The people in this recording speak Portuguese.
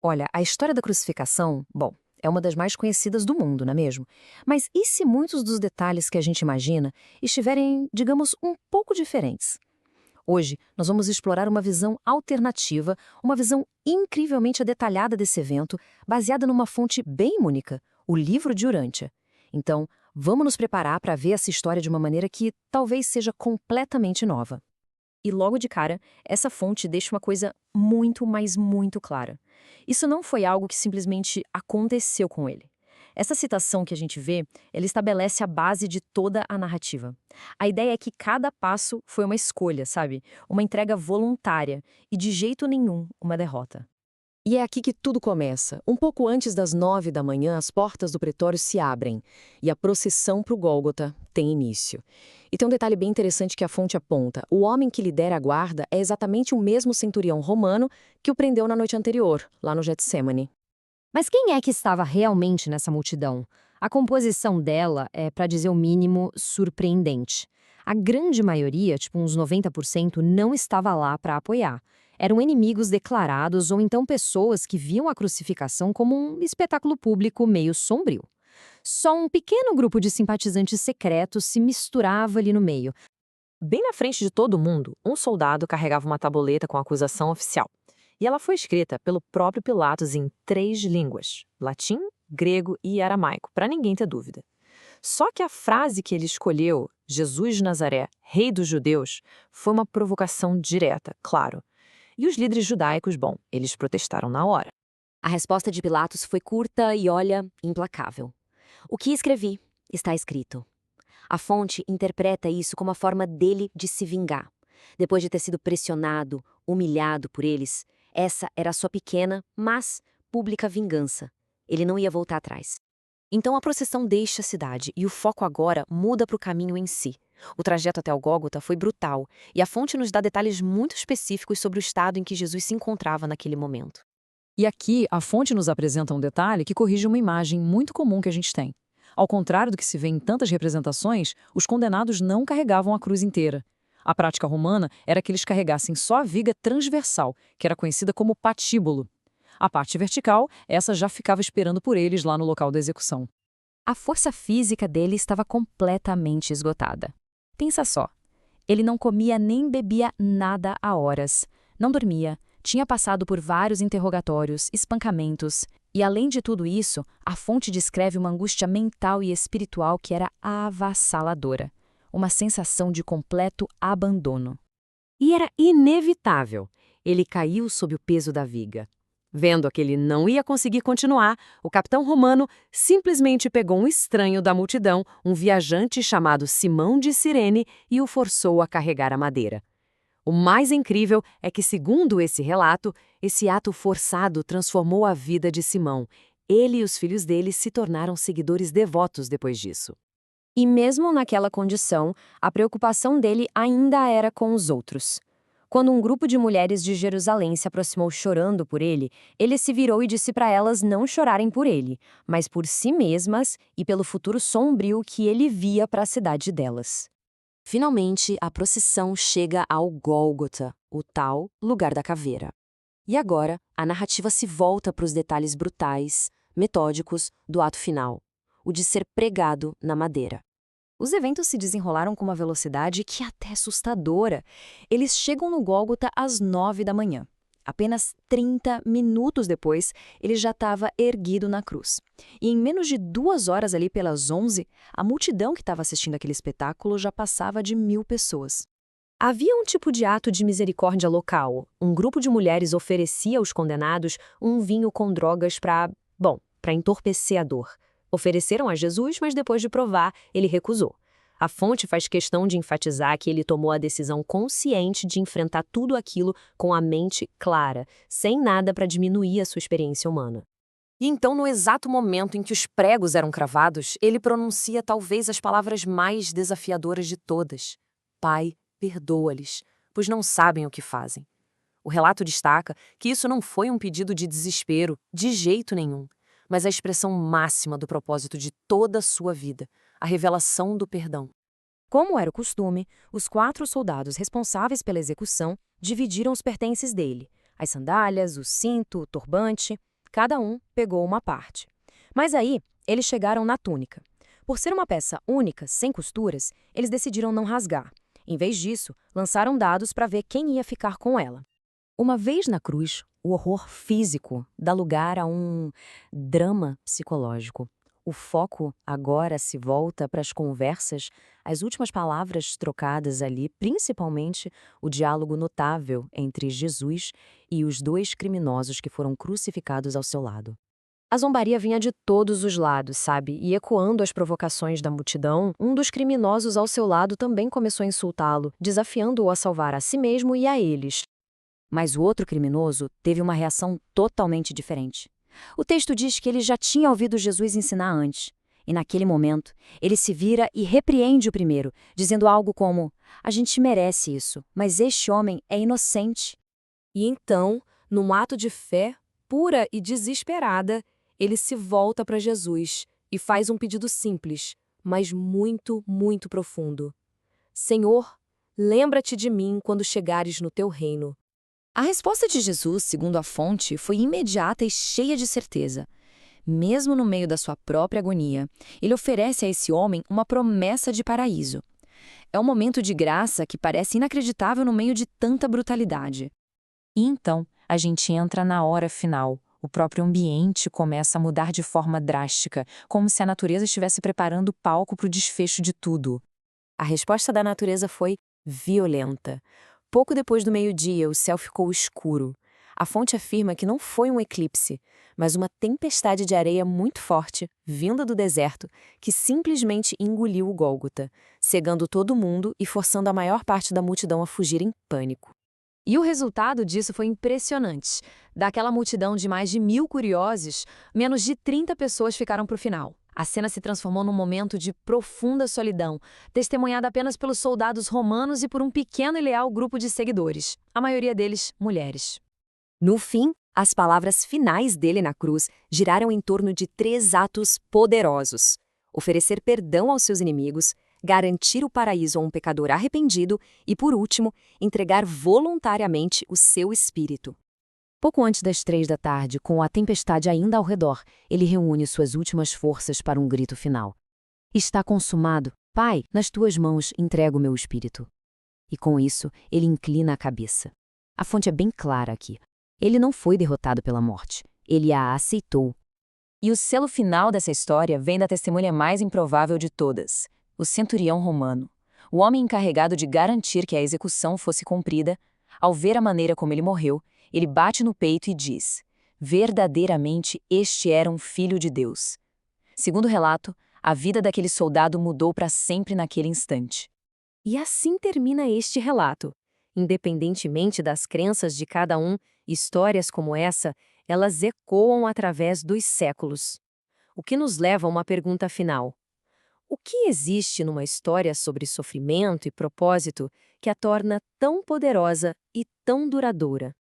Olha, a história da crucificação, bom, é uma das mais conhecidas do mundo, não é mesmo? Mas e se muitos dos detalhes que a gente imagina estiverem, digamos, um pouco diferentes? Hoje, nós vamos explorar uma visão alternativa, uma visão incrivelmente detalhada desse evento, baseada numa fonte bem única, o livro de Urântia. Então, vamos nos preparar para ver essa história de uma maneira que talvez seja completamente nova. E logo de cara, essa fonte deixa uma coisa muito, mas muito clara. Isso não foi algo que simplesmente aconteceu com ele. Essa citação que a gente vê, ela estabelece a base de toda a narrativa. A ideia é que cada passo foi uma escolha, sabe? Uma entrega voluntária e de jeito nenhum uma derrota. E é aqui que tudo começa. Um pouco antes das 9 da manhã, as portas do pretório se abrem e a procissão para o Gólgota tem início. E tem um detalhe bem interessante que a fonte aponta. O homem que lidera a guarda é exatamente o mesmo centurião romano que o prendeu na noite anterior, lá no Getsemane. Mas quem é que estava realmente nessa multidão? A composição dela é, para dizer o mínimo, surpreendente. A grande maioria, tipo uns 90%, não estava lá para apoiar. Eram inimigos declarados ou então pessoas que viam a crucificação como um espetáculo público meio sombrio. Só um pequeno grupo de simpatizantes secretos se misturava ali no meio. Bem na frente de todo mundo, um soldado carregava uma tabuleta com a acusação oficial. E ela foi escrita pelo próprio Pilatos em 3 línguas: latim, grego e aramaico, para ninguém ter dúvida. Só que a frase que ele escolheu, Jesus de Nazaré, rei dos judeus, foi uma provocação direta, claro. E os líderes judaicos, bom, eles protestaram na hora. A resposta de Pilatos foi curta e, olha, implacável. O que escrevi está escrito. A fonte interpreta isso como a forma dele de se vingar. Depois de ter sido pressionado, humilhado por eles, essa era a sua pequena, mas pública vingança. Ele não ia voltar atrás. Então a procissão deixa a cidade e o foco agora muda para o caminho em si. O trajeto até o Gólgota foi brutal e a fonte nos dá detalhes muito específicos sobre o estado em que Jesus se encontrava naquele momento. E aqui, a fonte nos apresenta um detalhe que corrige uma imagem muito comum que a gente tem. Ao contrário do que se vê em tantas representações, os condenados não carregavam a cruz inteira. A prática romana era que eles carregassem só a viga transversal, que era conhecida como patíbulo. A parte vertical, essa já ficava esperando por eles lá no local da execução. A força física dele estava completamente esgotada. Pensa só, ele não comia nem bebia nada há horas, não dormia, tinha passado por vários interrogatórios, espancamentos, e além de tudo isso, a fonte descreve uma angústia mental e espiritual que era avassaladora, uma sensação de completo abandono. E era inevitável. Ele caiu sob o peso da viga. Vendo que ele não ia conseguir continuar, o capitão romano simplesmente pegou um estranho da multidão, um viajante chamado Simão de Cirene, e o forçou a carregar a madeira. O mais incrível é que, segundo esse relato, esse ato forçado transformou a vida de Simão. Ele e os filhos dele se tornaram seguidores devotos depois disso. E mesmo naquela condição, a preocupação dele ainda era com os outros. Quando um grupo de mulheres de Jerusalém se aproximou chorando por ele, ele se virou e disse para elas não chorarem por ele, mas por si mesmas e pelo futuro sombrio que ele via para a cidade delas. Finalmente, a procissão chega ao Gólgota, o tal lugar da caveira. E agora, a narrativa se volta para os detalhes brutais, metódicos do ato final, o de ser pregado na madeira. Os eventos se desenrolaram com uma velocidade que é até assustadora. Eles chegam no Gólgota às 9 da manhã. Apenas 30 minutos depois, ele já estava erguido na cruz. E em menos de 2 horas ali pelas 11, a multidão que estava assistindo aquele espetáculo já passava de 1.000 pessoas. Havia um tipo de ato de misericórdia local. Um grupo de mulheres oferecia aos condenados um vinho com drogas para entorpecer a dor. Ofereceram a Jesus, mas depois de provar, ele recusou. A fonte faz questão de enfatizar que ele tomou a decisão consciente de enfrentar tudo aquilo com a mente clara, sem nada para diminuir a sua experiência humana. E então, no exato momento em que os pregos eram cravados, ele pronuncia talvez as palavras mais desafiadoras de todas: Pai, perdoa-lhes, pois não sabem o que fazem. O relato destaca que isso não foi um pedido de desespero, de jeito nenhum, mas a expressão máxima do propósito de toda a sua vida, a revelação do perdão. Como era o costume, os 4 soldados responsáveis pela execução dividiram os pertences dele, as sandálias, o cinto, o turbante. Cada um pegou uma parte. Mas aí, eles chegaram na túnica. Por ser uma peça única, sem costuras, eles decidiram não rasgar. Em vez disso, lançaram dados para ver quem ia ficar com ela. Uma vez na cruz, o horror físico dá lugar a um drama psicológico. O foco agora se volta para as conversas, as últimas palavras trocadas ali, principalmente o diálogo notável entre Jesus e os 2 criminosos que foram crucificados ao seu lado. A zombaria vinha de todos os lados, sabe? E ecoando as provocações da multidão, um dos criminosos ao seu lado também começou a insultá-lo, desafiando-o a salvar a si mesmo e a eles. Mas o outro criminoso teve uma reação totalmente diferente. O texto diz que ele já tinha ouvido Jesus ensinar antes. E naquele momento, ele se vira e repreende o primeiro, dizendo algo como: "A gente merece isso, mas este homem é inocente." E então, num ato de fé pura e desesperada, ele se volta para Jesus e faz um pedido simples, mas muito, muito profundo. "Senhor, lembra-te de mim quando chegares no teu reino." A resposta de Jesus, segundo a fonte, foi imediata e cheia de certeza. Mesmo no meio da sua própria agonia, ele oferece a esse homem uma promessa de paraíso. É um momento de graça que parece inacreditável no meio de tanta brutalidade. E então, a gente entra na hora final. O próprio ambiente começa a mudar de forma drástica, como se a natureza estivesse preparando o palco para o desfecho de tudo. A resposta da natureza foi violenta. Pouco depois do meio-dia, o céu ficou escuro. A fonte afirma que não foi um eclipse, mas uma tempestade de areia muito forte, vinda do deserto, que simplesmente engoliu o Gólgota, cegando todo mundo e forçando a maior parte da multidão a fugir em pânico. E o resultado disso foi impressionante. Daquela multidão de mais de 1.000 curiosos, menos de 30 pessoas ficaram para o final. A cena se transformou num momento de profunda solidão, testemunhada apenas pelos soldados romanos e por um pequeno e leal grupo de seguidores, a maioria deles mulheres. No fim, as palavras finais dele na cruz giraram em torno de 3 atos poderosos: oferecer perdão aos seus inimigos, garantir o paraíso a um pecador arrependido e, por último, entregar voluntariamente o seu espírito. Pouco antes das 3 da tarde, com a tempestade ainda ao redor, ele reúne suas últimas forças para um grito final. "Está consumado. Pai, nas tuas mãos entrego o meu espírito." E com isso, ele inclina a cabeça. A fonte é bem clara aqui. Ele não foi derrotado pela morte. Ele a aceitou. E o selo final dessa história vem da testemunha mais improvável de todas: o centurião romano. O homem encarregado de garantir que a execução fosse cumprida. Ao ver a maneira como ele morreu, ele bate no peito e diz: verdadeiramente este era um filho de Deus. Segundo o relato, a vida daquele soldado mudou para sempre naquele instante. E assim termina este relato. Independentemente das crenças de cada um, histórias como essa, elas ecoam através dos séculos. O que nos leva a uma pergunta final: o que existe numa história sobre sofrimento e propósito que a torna tão poderosa e tão duradoura?